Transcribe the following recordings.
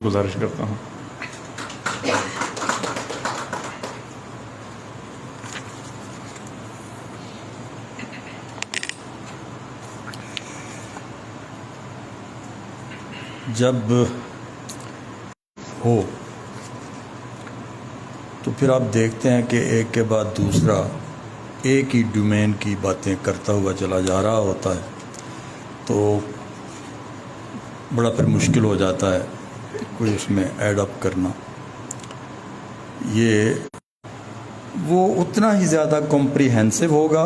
گزارش کرتا ہوں۔ جب ہو تو پھر آپ دیکھتے ہیں کہ ایک کے بعد دوسرا ایک ہی ڈومین کی باتیں کرتا ہوا چلا جا رہا ہوتا ہے، تو بڑا پھر مشکل ہو جاتا ہے کوئی اس میں ایڈ اپ کرنا۔ وہ اتنا ہی زیادہ کمپریہنسو ہوگا،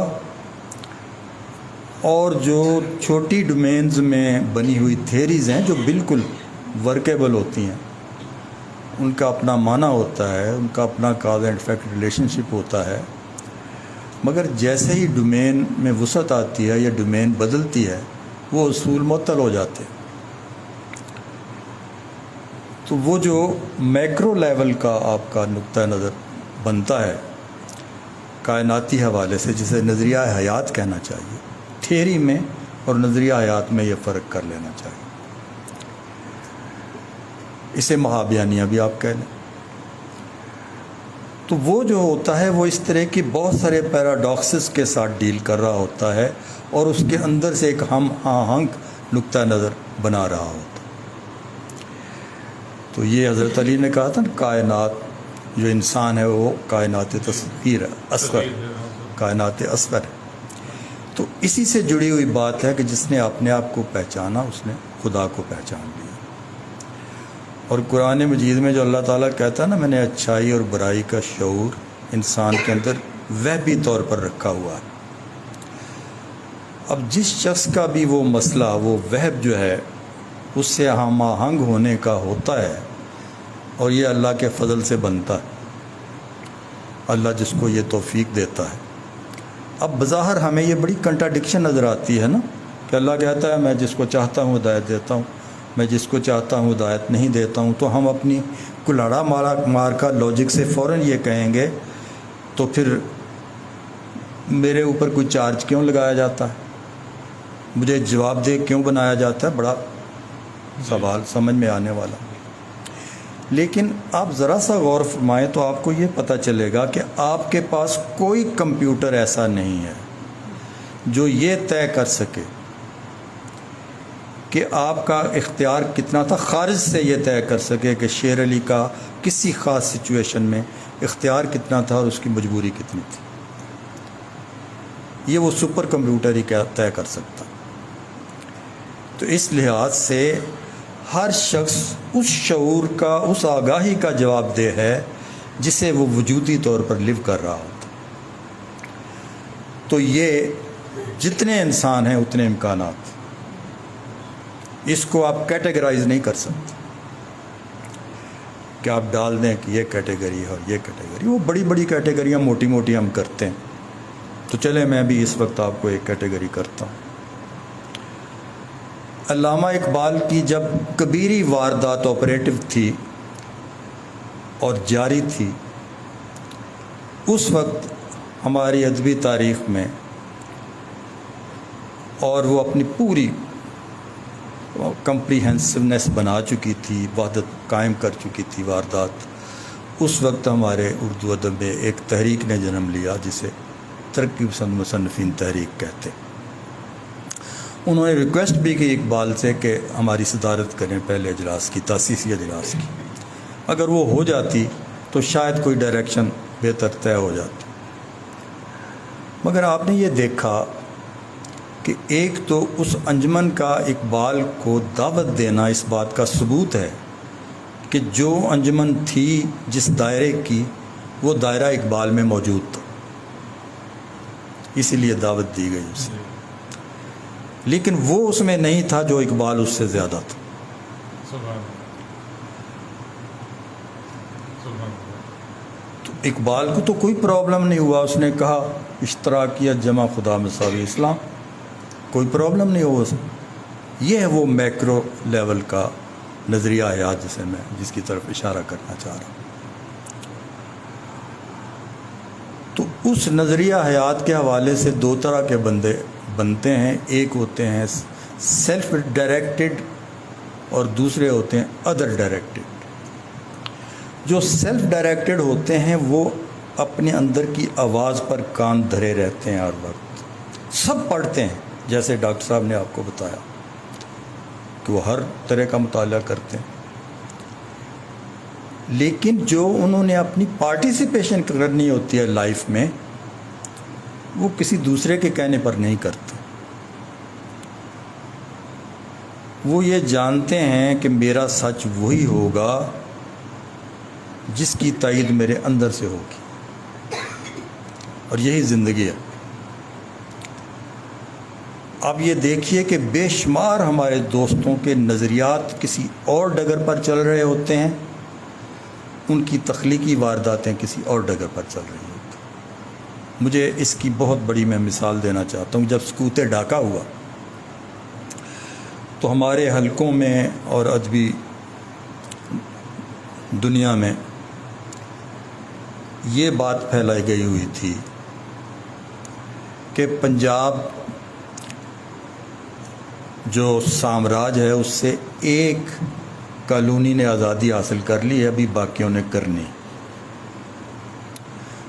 اور جو چھوٹی ڈومینز میں بنی ہوئی تھیریز ہیں جو بالکل ورکیبل ہوتی ہیں، ان کا اپنا معنی ہوتا ہے، ان کا اپنا کاز اینڈ افیکٹ ریلیشن شپ ہوتا ہے، مگر جیسے ہی ڈومین میں وسعت آتی ہے یا ڈومین بدلتی ہے وہ اصول معطل ہو جاتے ہیں۔ تو وہ جو میکرو لیول کا آپ کا نقطہ نظر بنتا ہے کائناتی حوالے سے، جسے نظریہ حیات کہنا چاہیے، تھیری میں اور نظریہ حیات میں یہ فرق کر لینا چاہیے، اسے مہابیانیہ بھی آپ کہہ لیں۔ تو وہ جو ہوتا ہے وہ اس طرح کی بہت سارے پیراڈاکسز کے ساتھ ڈیل کر رہا ہوتا ہے، اور اس کے اندر سے ایک ہم آہنگ نقطہ نظر بنا رہا ہوتا ہے۔ تو یہ حضرت علی نے کہا تھا نا، کائنات جو انسان ہے وہ کائنات تصویر اصغر، کائنات اصغر ہے۔ تو اسی سے جڑی ہوئی بات ہے کہ جس نے اپنے آپ کو پہچانا اس نے خدا کو پہچان لیا۔ اور قرآن مجید میں جو اللہ تعالیٰ کہتا ہے نا، میں نے اچھائی اور برائی کا شعور انسان کے اندر وہبی طور پر رکھا ہوا ہے۔ اب جس شخص کا بھی وہ مسئلہ، وہ وہب جو ہے اس سے ہم آہنگ ہونے کا ہوتا ہے، اور یہ اللہ کے فضل سے بنتا ہے، اللہ جس کو یہ توفیق دیتا ہے۔ اب بظاہر ہمیں یہ بڑی کنٹراڈکشن نظر آتی ہے نا، کہ اللہ کہتا ہے میں جس کو چاہتا ہوں ہدایت دیتا ہوں، میں جس کو چاہتا ہوں ہدایت نہیں دیتا ہوں۔ تو ہم اپنی کلاڑا مار کا لاجک سے فوراً یہ کہیں گے تو پھر میرے اوپر کوئی چارج کیوں لگایا جاتا ہے، مجھے جواب دہ کیوں بنایا جاتا ہے؟ بڑا سوال سمجھ میں آنے والا۔ لیکن آپ ذرا سا غور فرمائیں تو آپ کو یہ پتہ چلے گا کہ آپ کے پاس کوئی کمپیوٹر ایسا نہیں ہے جو یہ طے کر سکے کہ آپ کا اختیار کتنا تھا، خارج سے یہ طے کر سکے کہ شیر علی کا کسی خاص سچویشن میں اختیار کتنا تھا اور اس کی مجبوری کتنی تھی۔ یہ وہ سپر کمپیوٹر ہی طے کر سکتا۔ تو اس لحاظ سے ہر شخص اس شعور کا، اس آگاہی کا جواب دہ ہے جسے وہ وجودی طور پر لیو کر رہا ہوتا۔ تو یہ جتنے انسان ہیں اتنے امکانات، اس کو آپ کیٹیگرائز نہیں کر سکتے کہ آپ ڈال دیں کہ یہ کیٹیگری ہے اور یہ کیٹیگری۔ وہ بڑی بڑی کیٹیگریاں موٹی موٹی ہم کرتے ہیں، تو چلے میں بھی اس وقت آپ کو ایک کیٹیگری کرتا ہوں۔ علامہ اقبال کی جب کبیری واردات آپریٹو تھی اور جاری تھی، اس وقت ہماری ادبی تاریخ میں، اور وہ اپنی پوری کمپریہنسونیس بنا چکی تھی، وحدت قائم کر چکی تھی واردات، اس وقت ہمارے اردو ادب میں ایک تحریک نے جنم لیا جسے ترقی پسند مصنفین تحریک کہتے۔ انہوں نے ریکویسٹ بھی کی اقبال سے کہ ہماری صدارت کریں پہلے اجلاس کی، تاسیسی اجلاس کی۔ اگر وہ ہو جاتی تو شاید کوئی ڈائریکشن بہتر طے ہو جاتی۔ مگر آپ نے یہ دیکھا کہ ایک تو اس انجمن کا اقبال کو دعوت دینا اس بات کا ثبوت ہے کہ جو انجمن تھی جس دائرے کی، وہ دائرہ اقبال میں موجود تھا، اسی لیے دعوت دی گئی اسے، لیکن وہ اس میں نہیں تھا جو اقبال اس سے زیادہ تھا۔ تو اقبال کو تو کوئی پرابلم نہیں ہوا، اس نے کہا اشتراکیت جمع خدا مساوی اسلام، کوئی پرابلم نہیں ہوا اس میں۔ یہ ہے وہ میکرو لیول کا نظریہ حیات جس کی طرف اشارہ کرنا چاہ رہا ہوں۔ تو اس نظریہ حیات کے حوالے سے دو طرح کے بندے بنتے ہیں، ایک ہوتے ہیں سیلف ڈائریکٹڈ اور دوسرے ہوتے ہیں ادر ڈائریکٹڈ۔ جو سیلف ڈائریکٹڈ ہوتے ہیں وہ اپنے اندر کی آواز پر کان دھرے رہتے ہیں، ہر وقت سب پڑھتے ہیں، جیسے ڈاکٹر صاحب نے آپ کو بتایا کہ وہ ہر طرح کا مطالعہ کرتے ہیں، لیکن جو انہوں نے اپنی پارٹیسپیشن کرنی ہوتی ہے لائف میں، وہ کسی دوسرے کے کہنے پر نہیں کرتے۔ وہ یہ جانتے ہیں کہ میرا سچ وہی ہوگا جس کی تائید میرے اندر سے ہوگی، اور یہی زندگی ہے۔ اب یہ دیکھیے کہ بے شمار ہمارے دوستوں کے نظریات کسی اور ڈگر پر چل رہے ہوتے ہیں، ان کی تخلیقی وارداتیں کسی اور ڈگر پر چل رہی ہوتی ہیں۔ مجھے اس کی بہت بڑی میں مثال دینا چاہتا ہوں۔ جب سکوت ڈاکہ ہوا تو ہمارے حلقوں میں اور ادبی دنیا میں یہ بات پھیلائی گئی ہوئی تھی کہ پنجاب جو سامراج ہے اس سے ایک کالونی نے آزادی حاصل کر لی ہے، ابھی باقیوں نے کرنی۔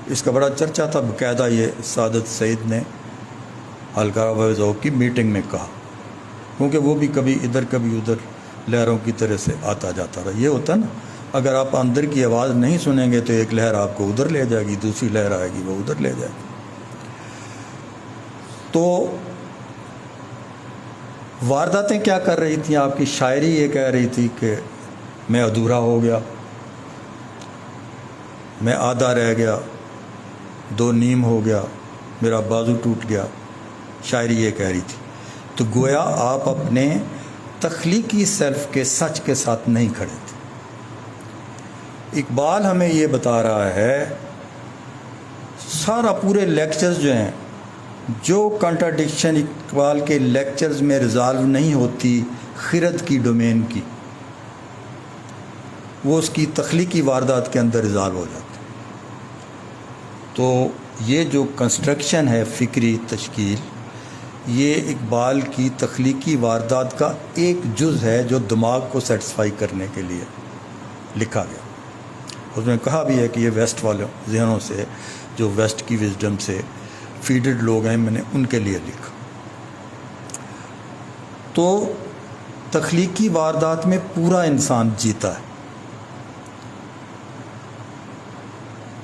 اس کا بڑا چرچا تھا، باقاعدہ یہ سعادت سعید نے حلقہ ذوق کی میٹنگ میں کہا، کیونکہ وہ بھی کبھی ادھر کبھی ادھر لہروں کی طرح سے آتا جاتا رہا۔ یہ ہوتا نا، اگر آپ اندر کی آواز نہیں سنیں گے تو ایک لہر آپ کو ادھر لے جائے گی، دوسری لہر آئے گی وہ ادھر لے جائے گی۔ تو وارداتیں کیا کر رہی تھیں؟ آپ کی شاعری یہ کہہ رہی تھی کہ میں ادھورا ہو گیا، میں آدھا رہ گیا، دو نیم ہو گیا، میرا بازو ٹوٹ گیا، شاعری یہ کہہ رہی تھی۔ تو گویا آپ اپنے تخلیقی سیلف کے سچ کے ساتھ نہیں کھڑے تھے۔ اقبال ہمیں یہ بتا رہا ہے، سارا پورے لیکچرز جو ہیں، جو کنٹراڈکشن اقبال کے لیکچرز میں ریزالو نہیں ہوتی خرد کی ڈومین کی، وہ اس کی تخلیقی واردات کے اندر ریزالو ہو جاتی۔ تو یہ جو کنسٹرکشن ہے فکری تشکیل، یہ اقبال کی تخلیقی واردات کا ایک جز ہے جو دماغ کو سیٹسفائی کرنے کے لیے لکھا گیا۔ اس میں کہا بھی ہے کہ یہ ویسٹ والوں ذہنوں سے، جو ویسٹ کی وزڈم سے فیڈڈ لوگ ہیں، میں نے ان کے لیے لکھا۔ تو تخلیقی واردات میں پورا انسان جیتا ہے،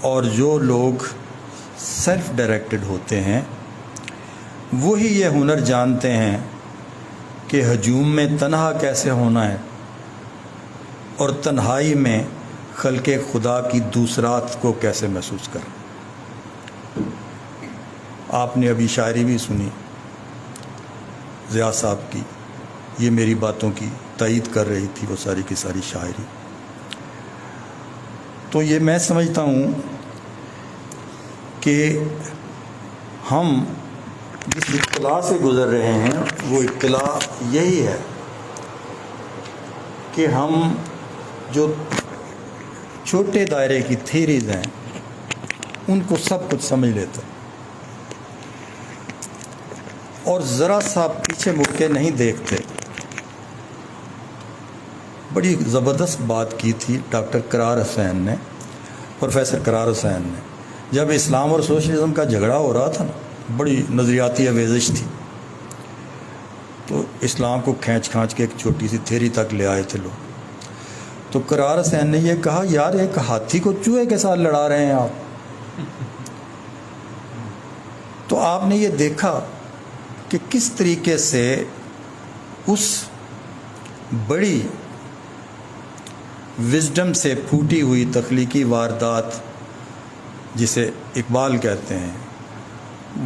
اور جو لوگ سیلف ڈائریکٹڈ ہوتے ہیں وہی یہ ہنر جانتے ہیں کہ ہجوم میں تنہا کیسے ہونا ہے، اور تنہائی میں خلق خدا کی دوسرات کو کیسے محسوس کریں۔ آپ نے ابھی شاعری بھی سنی ضیاء صاحب کی، یہ میری باتوں کی تائید کر رہی تھی وہ ساری کی ساری شاعری۔ تو یہ میں سمجھتا ہوں کہ ہم جس اطلاع سے گزر رہے ہیں وہ اطلاع یہی ہے کہ ہم جو چھوٹے دائرے کی تھیریز ہیں ان کو سب کچھ سمجھ لیتے ہیں، اور ذرا سا پیچھے مڑ کے نہیں دیکھتے۔ بڑی زبردست بات کی تھی ڈاکٹر قرار حسین نے، پروفیسر قرار حسین نے، جب اسلام اور سوشلزم کا جھگڑا ہو رہا تھا نا، بڑی نظریاتی آویزش تھی، تو اسلام کو کھینچ کھانچ کے ایک چھوٹی سی تھیری تک لے آئے تھے لوگ۔ تو قرار حسین نے یہ کہا، یار ایک ہاتھی کو چوہے کے ساتھ لڑا رہے ہیں آپ۔ تو آپ نے یہ دیکھا کہ کس طریقے سے اس بڑی وزڈم سے پھوٹی ہوئی تخلیقی واردات جسے اقبال کہتے ہیں،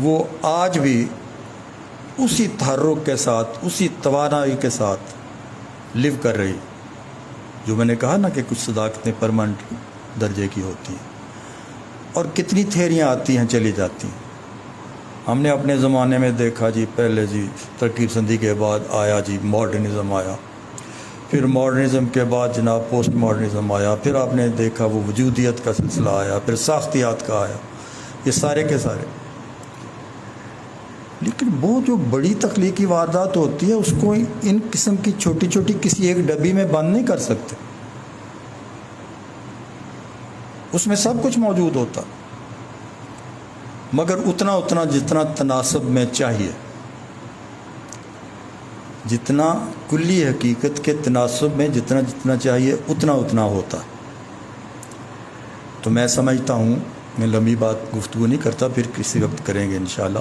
وہ آج بھی اسی تحرک کے ساتھ، اسی توانائی کے ساتھ لیو کر رہی، جو میں نے کہا نا کہ کچھ صداقتیں پرماننٹ درجے کی ہوتی ہیں، اور کتنی تھیریاں آتی ہیں چلی جاتی ہیں۔ ہم نے اپنے زمانے میں دیکھا جی، پہلے جی ترکیب سندھی کے بعد آیا جی ماڈرنزم آیا، پھر ماڈرنزم کے بعد جناب پوسٹ ماڈرنزم آیا، پھر آپ نے دیکھا وہ وجودیت کا سلسلہ آیا، پھر ساختیات کا آیا، یہ سارے کے سارے لیکن وہ جو بڑی تخلیقی واردات ہوتی ہے اس کو ان قسم کی چھوٹی چھوٹی کسی ایک ڈبی میں بند نہیں کر سکتے، اس میں سب کچھ موجود ہوتا، مگر اتنا جتنا تناسب میں چاہیے، جتنا کلی حقیقت کے تناسب میں جتنا چاہیے اتنا ہوتا۔ تو میں سمجھتا ہوں، میں لمبی بات گفتگو نہیں کرتا، پھر کسی وقت کریں گے انشاءاللہ،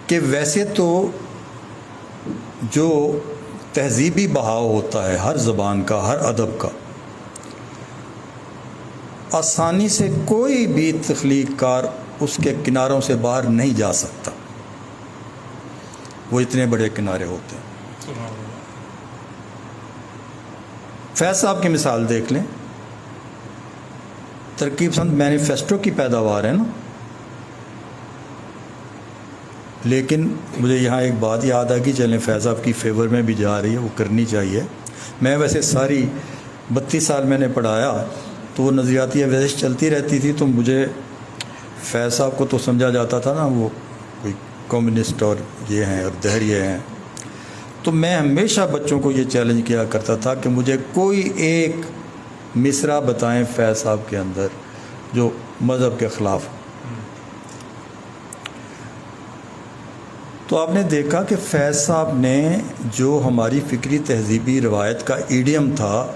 کہ ویسے تو جو تہذیبی بہاؤ ہوتا ہے ہر زبان کا، ہر ادب کا، آسانی سے کوئی بھی تخلیق کار اس کے کناروں سے باہر نہیں جا سکتا، وہ اتنے بڑے کنارے ہوتے ہیں۔ فیض صاحب کی مثال دیکھ لیں، ترکیب پسند مینیفیسٹو کی پیداوار ہے نا، لیکن مجھے یہاں ایک بات یاد آ گئی، چلیں فیض صاحب کی فیور میں بھی جا رہی ہے، وہ کرنی چاہیے۔ میں ویسے ساری 32 سال میں نے پڑھایا تو وہ نظریاتی ورزش چلتی رہتی تھی، تو مجھے فیض صاحب کو تو سمجھا جاتا تھا نا وہ کوئی کمیونسٹ اور یہ ہیں اور دہریے ہیں، تو میں ہمیشہ بچوں کو یہ چیلنج کیا کرتا تھا کہ مجھے کوئی ایک مصرع بتائیں فیض صاحب کے اندر جو مذہب کے خلاف۔ تو آپ نے دیکھا کہ فیض صاحب نے جو ہماری فکری تہذیبی روایت کا ایڈیم تھا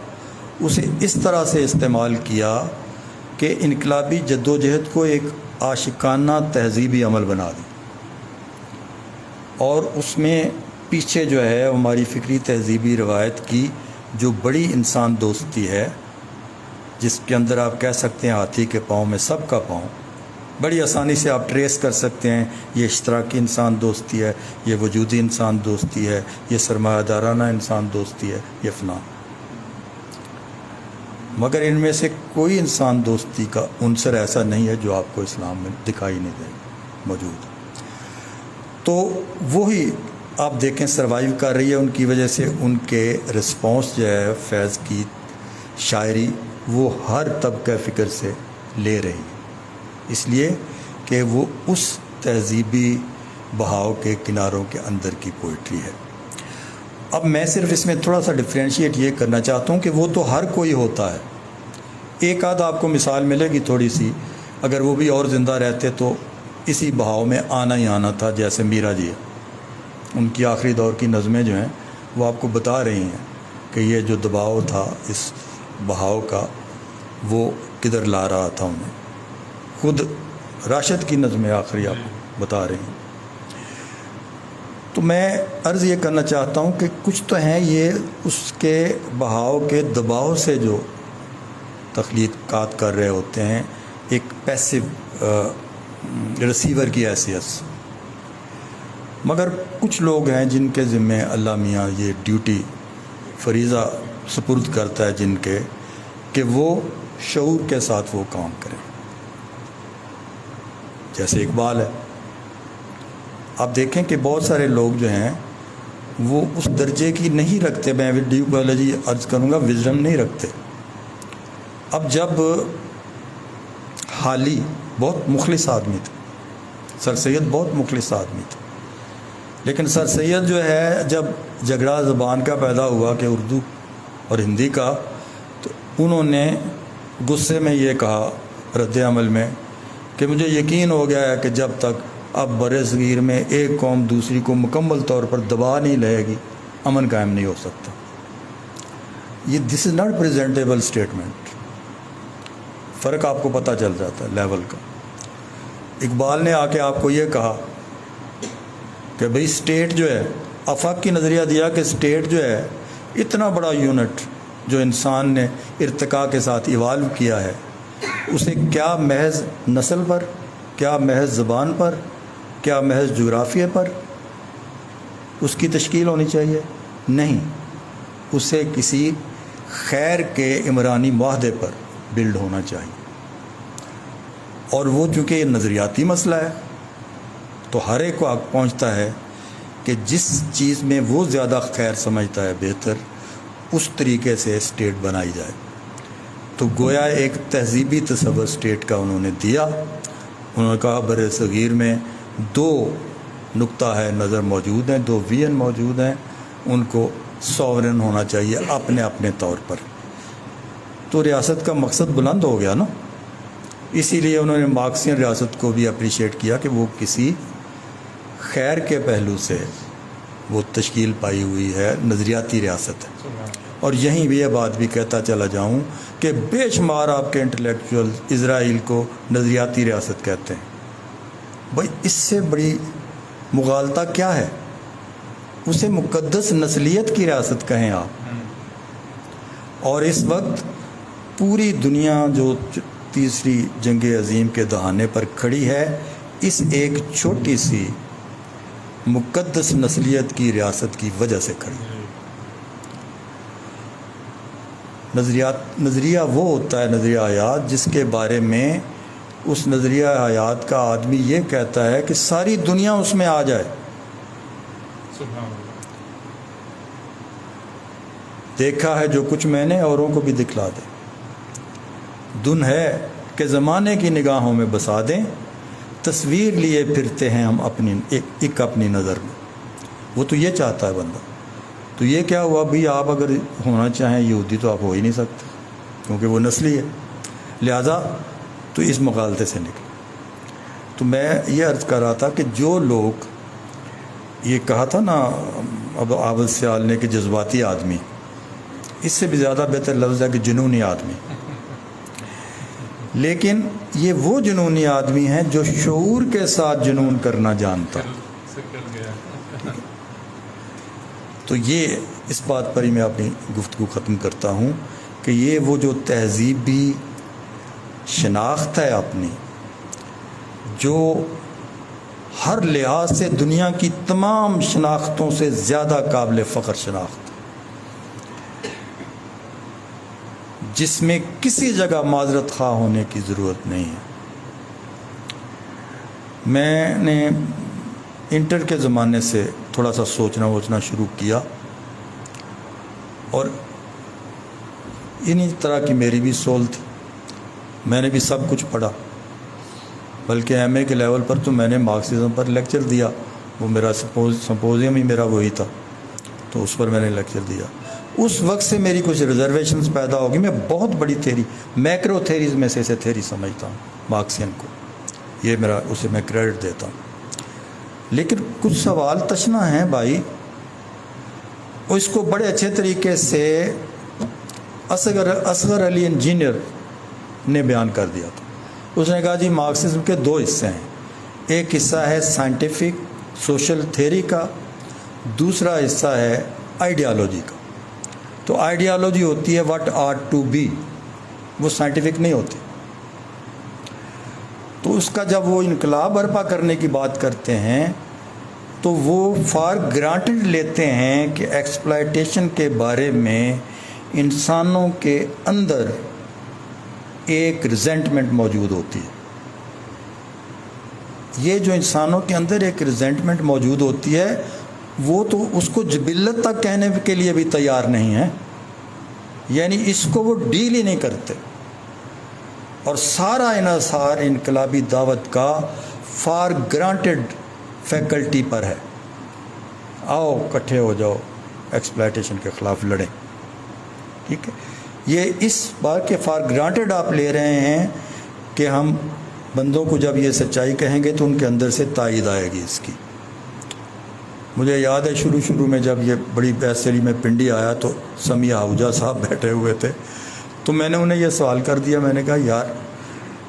اسے اس طرح سے استعمال کیا کہ انقلابی جدوجہد کو ایک عاشقانہ تہذیبی عمل بنا دی، اور اس میں پیچھے جو ہے ہماری فکری تہذیبی روایت کی جو بڑی انسان دوستی ہے، جس کے اندر آپ کہہ سکتے ہیں ہاتھی کے پاؤں میں سب کا پاؤں، بڑی آسانی سے آپ ٹریس کر سکتے ہیں، یہ اشتراکی انسان دوستی ہے، یہ وجودی انسان دوستی ہے، یہ سرمایہ دارانہ انسان دوستی ہے، یہ فلاں، مگر ان میں سے کوئی انسان دوستی کا عنصر ایسا نہیں ہے جو آپ کو اسلام میں دکھائی نہیں دے موجود۔ تو وہی آپ دیکھیں سروائیو کر رہی ہے، ان کی وجہ سے ان کے رسپانس جو ہے فیض کی شاعری وہ ہر طبقہ فکر سے لے رہی ہے، اس لیے کہ وہ اس تہذیبی بہاؤ کے کناروں کے اندر کی پوئٹری ہے۔ اب میں صرف اس میں تھوڑا سا ڈفرینشیٹ یہ کرنا چاہتا ہوں کہ وہ تو ہر کوئی ہوتا ہے، ایک آدھ آپ کو مثال ملے گی تھوڑی سی، اگر وہ بھی اور زندہ رہتے تو اسی بہاؤ میں آنا ہی آنا تھا، جیسے میرا جی ہے، ان کی آخری دور کی نظمیں جو ہیں وہ آپ کو بتا رہی ہیں کہ یہ جو دباؤ تھا اس بہاؤ کا وہ کدھر لا رہا تھا انہیں، خود راشد کی نظمیں آخری آپ کو بتا رہی ہیں۔ تو میں عرض یہ کرنا چاہتا ہوں کہ کچھ تو ہیں یہ اس کے بہاؤ کے دباؤ سے جو تخلیقات کر رہے ہوتے ہیں ایک پیسو ریسیور کی حیثیت سے، مگر کچھ لوگ ہیں جن کے ذمے اللہ میاں یہ ڈیوٹی فریضہ سپرد کرتا ہے جن کے، کہ وہ شعور کے ساتھ وہ کام کریں، جیسے اقبال ہے۔ آپ دیکھیں کہ بہت سارے لوگ جو ہیں وہ اس درجے کی نہیں رکھتے، میں ڈیو کالوجی عرض کروں گا، وزڈم نہیں رکھتے۔ اب جب حالی بہت مخلص آدمی تھے، سر سید بہت مخلص آدمی تھے، لیکن سر سید جو ہے جب جھگڑا زبان کا پیدا ہوا کہ اردو اور ہندی کا، تو انہوں نے غصے میں یہ کہا رد عمل میں کہ مجھے یقین ہو گیا ہے کہ جب تک اب بر صغیر میں ایک قوم دوسری کو مکمل طور پر دبا نہیں لے گی امن قائم نہیں ہو سکتا۔ یہ دس از ناٹ پریزنٹیبل اسٹیٹمنٹ، فرق آپ کو پتہ چل جاتا ہے لیول کا۔ اقبال نے آ کے آپ کو یہ کہا کہ بھئی اسٹیٹ جو ہے، افاق کی نظریہ دیا کہ اسٹیٹ جو ہے اتنا بڑا یونٹ جو انسان نے ارتقاء کے ساتھ ایوالو کیا ہے، اسے کیا محض نسل پر، کیا محض زبان پر، کیا محض جغرافیہ پر اس کی تشکیل ہونی چاہیے؟ نہیں، اسے کسی خیر کے عمرانی معاہدے پر بلڈ ہونا چاہیے، اور وہ چونکہ یہ نظریاتی مسئلہ ہے تو ہر ایک کو پہنچتا ہے کہ جس چیز میں وہ زیادہ خیر سمجھتا ہے بہتر، اس طریقے سے اسٹیٹ بنائی جائے۔ تو گویا ایک تہذیبی تصور اسٹیٹ کا انہوں نے دیا، انہوں نے کہا بر صغیر میں 2 نقطہ ہے نظر موجود ہیں، 2 ویژن موجود ہیں، ان کو سوورن ہونا چاہیے اپنے اپنے طور پر۔ تو ریاست کا مقصد بلند ہو گیا نا، اسی لیے انہوں نے مارکسین ریاست کو بھی اپریشیٹ کیا کہ وہ کسی خیر کے پہلو سے وہ تشکیل پائی ہوئی ہے، نظریاتی ریاست ہے۔ اور یہیں بھی یہ بات بھی کہتا چلا جاؤں کہ بے شمار آپ کے انٹلیکچوئل اسرائیل کو نظریاتی ریاست کہتے ہیں۔ بھائی اس سے بڑی مغالطہ کیا ہے؟ اسے مقدس نسلیت کی ریاست کہیں آپ۔ اور اس وقت پوری دنیا جو تیسری جنگ عظیم کے دہانے پر کھڑی ہے، اس ایک چھوٹی سی مقدس نسلیت کی ریاست کی وجہ سے کھڑی ہے۔ نظریہ وہ ہوتا ہے، نظریہ حیات، جس کے بارے میں اس نظریہ حیات کا آدمی یہ کہتا ہے کہ ساری دنیا اس میں آ جائے۔ دیکھا ہے جو کچھ میں نے، اوروں کو بھی دکھلا دیں۔ دن ہے کہ زمانے کی نگاہوں میں بسا دیں، تصویر لیے پھرتے ہیں ہم اپنی نظر میں۔ وہ تو یہ چاہتا ہے بندہ۔ تو یہ کیا ہوا بھی، آپ اگر ہونا چاہیں یہودی تو آپ ہو ہی نہیں سکتے، کیونکہ وہ نسلی ہے، لہذا تو اس مغالطے سے نکلے۔ تو میں یہ عرض کر رہا تھا کہ جو لوگ یہ کہا تھا نا اب عابد سیال نے کہ جذباتی آدمی، اس سے بھی زیادہ بہتر لفظ ہے کہ جنونی آدمی۔ لیکن یہ وہ جنونی آدمی ہیں جو شعور کے ساتھ جنون کرنا جانتا۔ تو یہ اس بات پر ہی میں اپنی گفتگو ختم کرتا ہوں کہ یہ وہ جو تہذیبی شناخت ہے اپنی، جو ہر لحاظ سے دنیا کی تمام شناختوں سے زیادہ قابل فخر شناخت، جس میں کسی جگہ معذرت خواہ ہونے کی ضرورت نہیں ہے۔ میں نے انٹر کے زمانے سے تھوڑا سا سوچنا شروع کیا، اور انہی طرح کی میری بھی سول تھی۔ میں نے بھی سب کچھ پڑھا، بلکہ ایم اے کے لیول پر تو میں نے مارکسزم پر لیکچر دیا، وہ میرا سمپوزیم ہی میرا وہی تھا، تو اس پر میں نے لیکچر دیا۔ اس وقت سے میری کچھ ریزرویشنز پیدا ہوگی۔ میں بہت بڑی تھیری، میکرو تھیریز میں سے تھیری سمجھتا ہوں مارکسین کو، یہ میرا اسے میں کریڈٹ دیتا ہوں۔ لیکن کچھ سوال تشنا ہیں بھائی، اس کو بڑے اچھے طریقے سے اصغر علی انجینئر نے بیان کر دیا تھا۔ اس نے کہا جی مارکسزم کے 2 حصے ہیں، ایک حصہ ہے سائنٹیفک سوشل تھیری کا، دوسرا حصہ ہے آئیڈیالوجی کا۔ تو آئیڈیالوجی ہوتی ہے واٹ آٹ ٹو بی، وہ سائنٹیفک نہیں ہوتی۔ تو اس کا جب وہ انقلاب برپا کرنے کی بات کرتے ہیں تو وہ فار گرانٹڈ لیتے ہیں کہ ایکسپلائٹیشن کے بارے میں انسانوں کے اندر ایک ریزنٹمنٹ موجود ہوتی ہے۔ یہ جو انسانوں کے اندر ایک ریزنٹمنٹ موجود ہوتی ہے، وہ تو اس کو جبلت تک کہنے کے لیے بھی تیار نہیں ہے، یعنی اس کو وہ ڈیل ہی نہیں کرتے۔ اور سارا انحصار انقلابی دعوت کا فار گرانٹڈ فیکلٹی پر ہے، آؤ اکٹھے ہو جاؤ ایکسپلائٹیشن کے خلاف لڑیں، ٹھیک ہے۔ یہ اس بات کے فار گرانٹڈ آپ لے رہے ہیں کہ ہم بندوں کو جب یہ سچائی کہیں گے تو ان کے اندر سے تائید آئے گی اس کی۔ مجھے یاد ہے شروع میں جب یہ بڑی بحث چلی، میں پنڈی آیا تو سمیع آہوجہ صاحب بیٹھے ہوئے تھے، تو میں نے انہیں یہ سوال کر دیا، میں نے کہا یار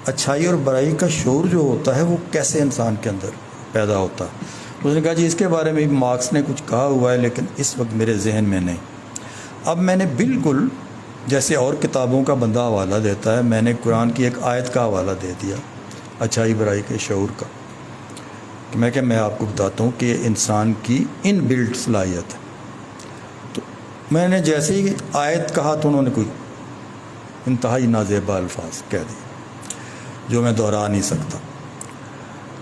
اچھائی اور برائی کا شعور جو ہوتا ہے وہ کیسے انسان کے اندر پیدا ہوتا ہے؟ اس نے کہا جی اس کے بارے میں مارکس نے کچھ کہا ہوا ہے، لیکن اس وقت میرے ذہن میں نہیں۔ اب میں نے بالکل جیسے اور کتابوں کا بندہ حوالہ دیتا ہے، میں نے قرآن کی ایک آیت کا حوالہ دے دیا اچھائی برائی کے شعور کا، کہ میں آپ کو بتاتا ہوں کہ یہ انسان کی ان بلٹ صلاحیت ہے۔ تو میں نے جیسے ہی آیت کہا تو انہوں نے کوئی انتہائی نازیبا الفاظ کہہ دیے جو میں دہرا نہیں سکتا۔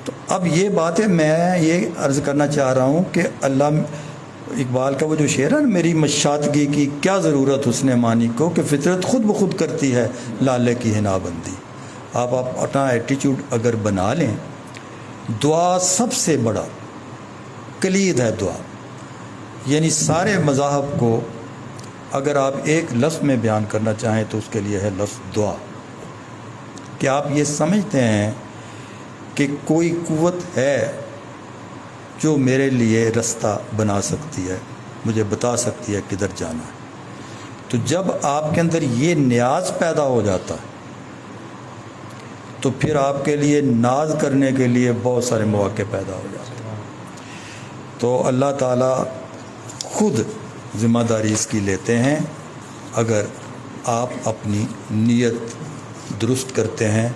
تو اب یہ بات ہے، میں یہ عرض کرنا چاہ رہا ہوں کہ اللہ اقبال کا وہ جو شعر ہے، میری مشاطگی کی کیا ضرورت حسن مانی کو، کہ فطرت خود بخود کرتی ہے لالے کی حنا بندی۔ آپ اپنا ایٹیچیوڈ اگر بنا لیں، دعا سب سے بڑا کلید ہے دعا. یعنی سارے مذاہب کو اگر آپ ایک لفظ میں بیان کرنا چاہیں تو اس کے لیے ہے لفظ دعا. کہ آپ یہ سمجھتے ہیں کہ کوئی قوت ہے جو میرے لیے رستہ بنا سکتی ہے، مجھے بتا سکتی ہے کدھر جانا ہے. تو جب آپ کے اندر یہ نیاز پیدا ہو جاتا ہے تو پھر آپ کے لیے ناز کرنے کے لیے بہت سارے مواقع پیدا ہو جاتے ہیں. تو اللہ تعالیٰ خود ذمہ داری اس کی لیتے ہیں اگر آپ اپنی نیت درست کرتے ہیں.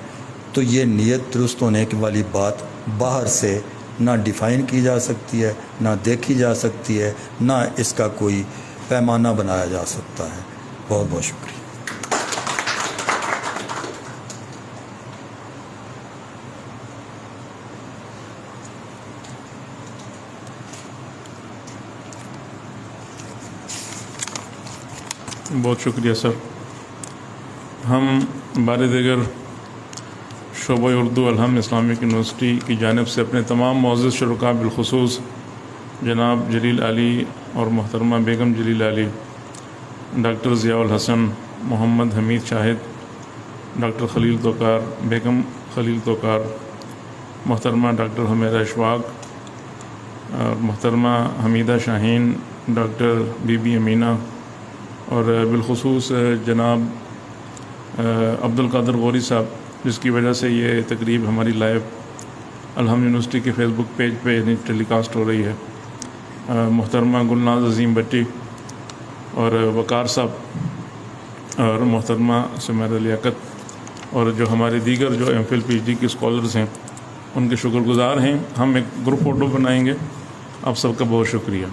تو یہ نیت درست ہونے کی والی بات باہر سے نہ ڈیفائن کی جا سکتی ہے، نہ دیکھی جا سکتی ہے، نہ اس کا کوئی پیمانہ بنایا جا سکتا ہے. بہت بہت شکریہ. بہت شکریہ سر. ہم بار دیگر شعبہ اردو الحمد اسلامک یونیورسٹی کی جانب سے اپنے تمام معزز شرکاء بالخصوص جناب جلیل علی اور محترمہ بیگم جلیل علی، ڈاکٹر ضیاء الحسن، محمد حمید شاہد، ڈاکٹر خلیل توکار، بیگم خلیل توکار، محترمہ ڈاکٹر حمیرہ اشفاق، محترمہ حمیدہ شاہین، ڈاکٹر بی بی امینہ، اور بالخصوص جناب عبد القادر غوری صاحب، جس کی وجہ سے یہ تقریب ہماری لائیو الحمد یونیورسٹی کے فیس بک پیج پہ ٹیلی کاسٹ ہو رہی ہے. محترمہ گلناز عظیم بٹی اور وقار صاحب اور محترمہ سمیرہ لیاقت اور جو ہمارے دیگر جو M Phil P H D کے اسکالرز ہیں ان کے شکر گزار ہیں. ہم ایک گروپ فوٹو بنائیں گے. آپ سب کا بہت شکریہ.